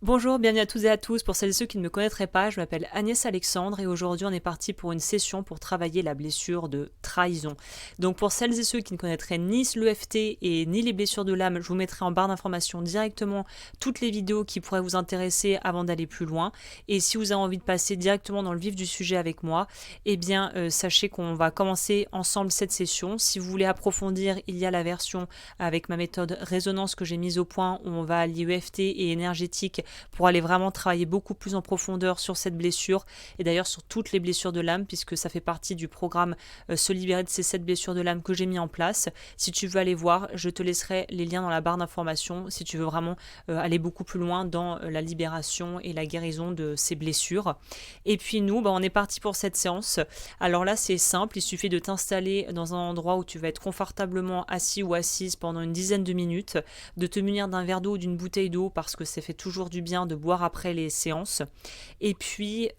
Bonjour, bienvenue à toutes et à tous. Pour celles et ceux qui ne me connaîtraient pas, je m'appelle Agnès Alexandre et aujourd'hui on est parti pour une session pour travailler la blessure de trahison. Donc pour celles et ceux qui ne connaîtraient ni l'EFT et ni les blessures de l'âme, je vous mettrai en barre d'informations directement toutes les vidéos qui pourraient vous intéresser avant d'aller plus loin. Et si vous avez envie de passer directement dans le vif du sujet avec moi, eh bien sachez qu'on va commencer ensemble cette session. Si vous voulez approfondir, il y a la version avec ma méthode résonance que j'ai mise au point où on va allier EFT et énergétique pour aller vraiment travailler beaucoup plus en profondeur sur cette blessure et d'ailleurs sur toutes les blessures de l'âme puisque ça fait partie du programme Se libérer de ces 7 blessures de l'âme que j'ai mis en place. Si tu veux aller voir, je te laisserai les liens dans la barre d'informations si tu veux vraiment aller beaucoup plus loin dans la libération et la guérison de ces blessures. Et puis nous, on est parti pour cette séance. Alors là, c'est simple, il suffit de t'installer dans un endroit où tu vas être confortablement assis ou assise pendant une dizaine de minutes, de te munir d'un verre d'eau ou d'une bouteille d'eau parce que ça fait toujours du bien de boire après les séances. Et puis,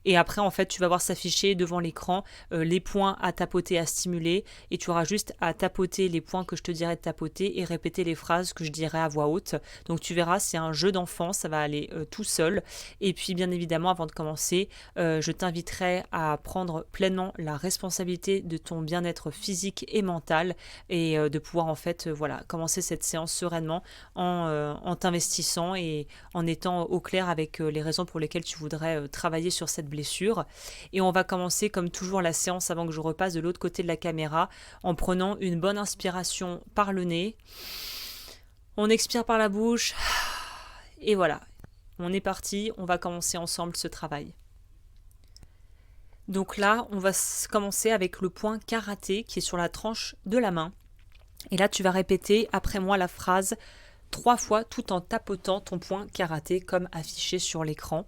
et après, en fait, tu vas voir s'afficher devant l'écran les points à tapoter, à stimuler, et tu auras juste à tapoter les points que je te dirai de tapoter et répéter les phrases que je dirai à voix haute. Donc tu verras, c'est un jeu d'enfant, ça va aller tout seul. Et puis, bien évidemment, avant de commencer, je t'inviterai à prendre pleinement la responsabilité de ton bien-être physique et mental et de pouvoir en fait, voilà, commencer cette séance sereinement en t'investissant et en étant au clair avec les raisons pour lesquelles tu voudrais travailler sur cette blessure. Et on va commencer comme toujours la séance avant que je repasse de l'autre côté de la caméra en prenant une bonne inspiration par le nez. On expire par la bouche et voilà, on est parti, on va commencer ensemble ce travail. Donc là, on va commencer avec le point karaté qui est sur la tranche de la main. Et là, tu vas répéter après moi la phrase 3 fois tout en tapotant ton point karaté comme affiché sur l'écran.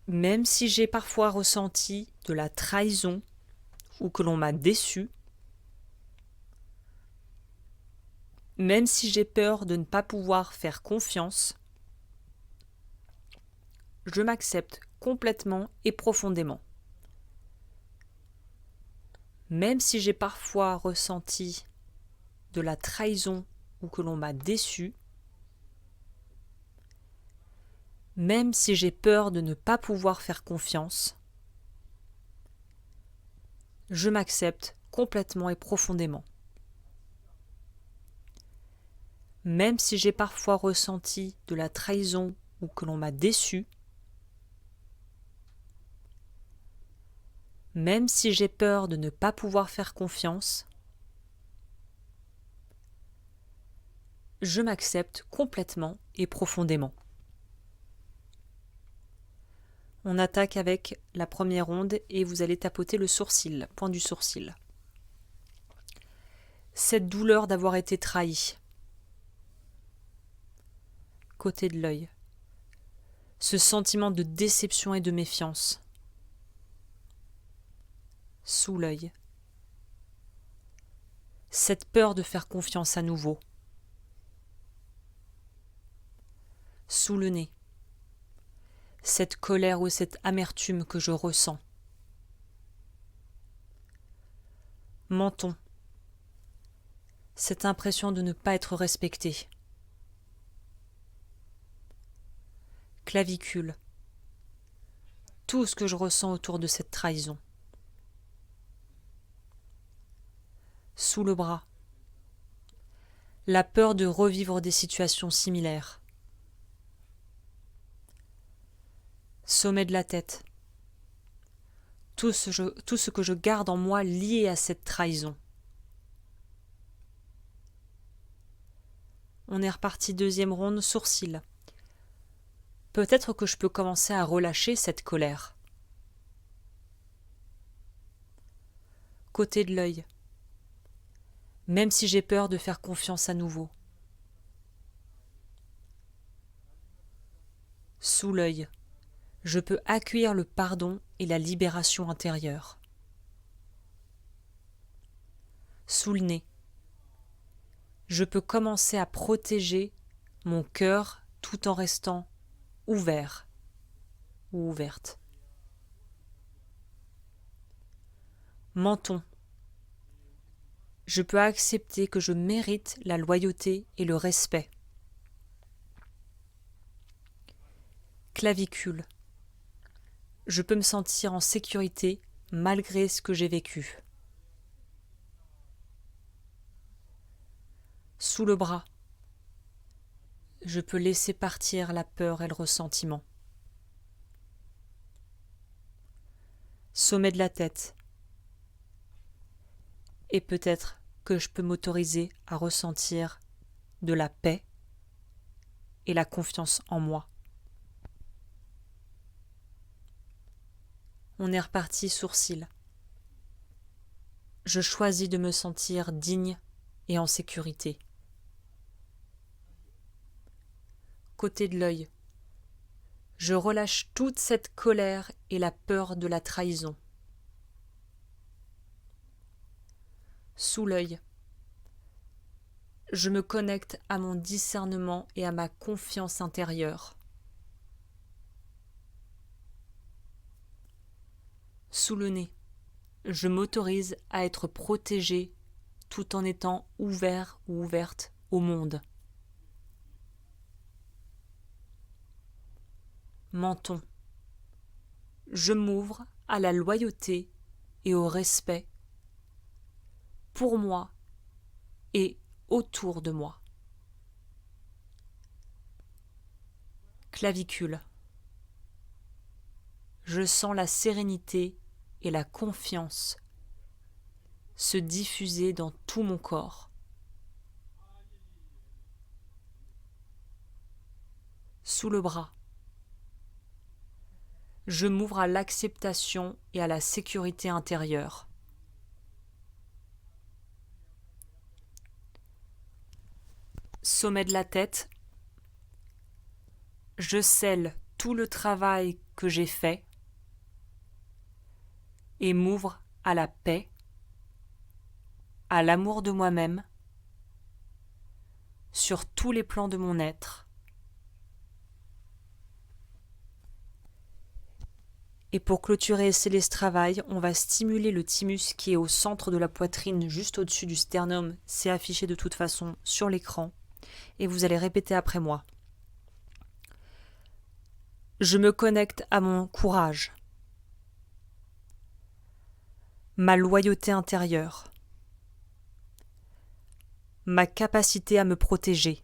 Même si j'ai parfois ressenti de la trahison ou que l'on m'a déçu, même si j'ai peur de ne pas pouvoir faire confiance, je m'accepte complètement et profondément. Même si j'ai parfois ressenti de la trahison ou que l'on m'a déçu, même si j'ai peur de ne pas pouvoir faire confiance, je m'accepte complètement et profondément. Même si j'ai parfois ressenti de la trahison ou que l'on m'a déçu, même si j'ai peur de ne pas pouvoir faire confiance, je m'accepte complètement et profondément. On attaque avec la première onde et vous allez tapoter le sourcil, point du sourcil. Cette douleur d'avoir été trahi. Côté de l'œil. Ce sentiment de déception et de méfiance. Sous l'œil. Cette peur de faire confiance à nouveau. Sous le nez. Cette colère ou cette amertume que je ressens. Menton. Cette impression de ne pas être respecté. Clavicule. Tout ce que je ressens autour de cette trahison. Sous le bras. La peur de revivre des situations similaires. Sommet de la tête. Tout ce que je garde en moi lié à cette trahison. On est reparti deuxième ronde, sourcil. Peut-être que je peux commencer à relâcher cette colère. Côté de l'œil. Même si j'ai peur de faire confiance à nouveau. Sous l'œil. Je peux accueillir le pardon et la libération intérieure. Sous le nez. Je peux commencer à protéger mon cœur tout en restant ouvert ou ouverte. Menton. Je peux accepter que je mérite la loyauté et le respect. Clavicule. Je peux me sentir en sécurité malgré ce que j'ai vécu. Sous le bras. Je peux laisser partir la peur et le ressentiment. Sommet de la tête. Et peut-être que je peux m'autoriser à ressentir de la paix et la confiance en moi. On est reparti sourcil. Je choisis de me sentir digne et en sécurité. Côté de l'œil. Je relâche toute cette colère et la peur de la trahison. Sous l'œil. Je me connecte à mon discernement et à ma confiance intérieure. Sous le nez. Je m'autorise à être protégée tout en étant ouvert ou ouverte au monde. Menton. Je m'ouvre à la loyauté et au respect pour moi et autour de moi. Clavicule. Je sens la sérénité et la confiance se diffuser dans tout mon corps. Sous le bras. Je m'ouvre à l'acceptation et à la sécurité intérieure. Sommet de la tête. Je scelle tout le travail que j'ai fait et m'ouvre à la paix, à l'amour de moi-même, sur tous les plans de mon être. Et pour clôturer et sceller ce travail, on va stimuler le thymus qui est au centre de la poitrine, juste au-dessus du sternum. C'est affiché de toute façon sur l'écran. Et vous allez répéter après moi. Je me connecte à mon courage, ma loyauté intérieure, ma capacité à me protéger.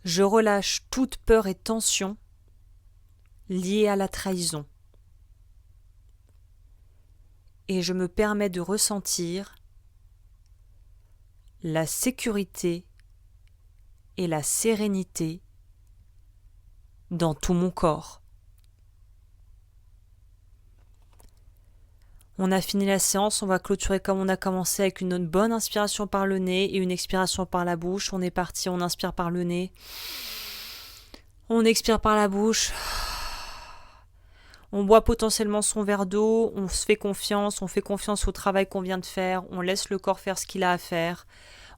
Je relâche toute peur et tension liées à la trahison. Et je me permets de ressentir la sécurité et la sérénité dans tout mon corps. On a fini la séance, on va clôturer comme on a commencé avec une bonne inspiration par le nez et une expiration par la bouche. On est parti, on inspire par le nez, on expire par la bouche. On boit potentiellement son verre d'eau, on se fait confiance, on fait confiance au travail qu'on vient de faire, on laisse le corps faire ce qu'il a à faire.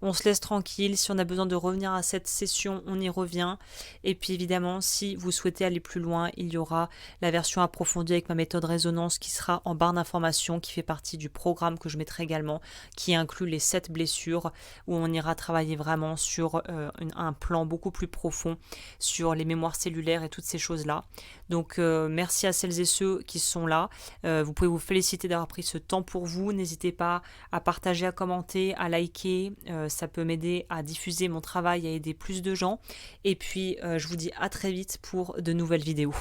On se laisse tranquille, si on a besoin de revenir à cette session, on y revient. Et puis évidemment, si vous souhaitez aller plus loin, il y aura la version approfondie avec ma méthode résonance qui sera en barre d'informations, qui fait partie du programme que je mettrai également, qui inclut les 7 blessures, où on ira travailler vraiment sur un plan beaucoup plus profond, sur les mémoires cellulaires et toutes ces choses-là. Donc merci à celles et ceux qui sont là. Vous pouvez vous féliciter d'avoir pris ce temps pour vous. N'hésitez pas à partager, à commenter, à liker. Ça peut m'aider à diffuser mon travail, à aider plus de gens. Et puis, je vous dis à très vite pour de nouvelles vidéos.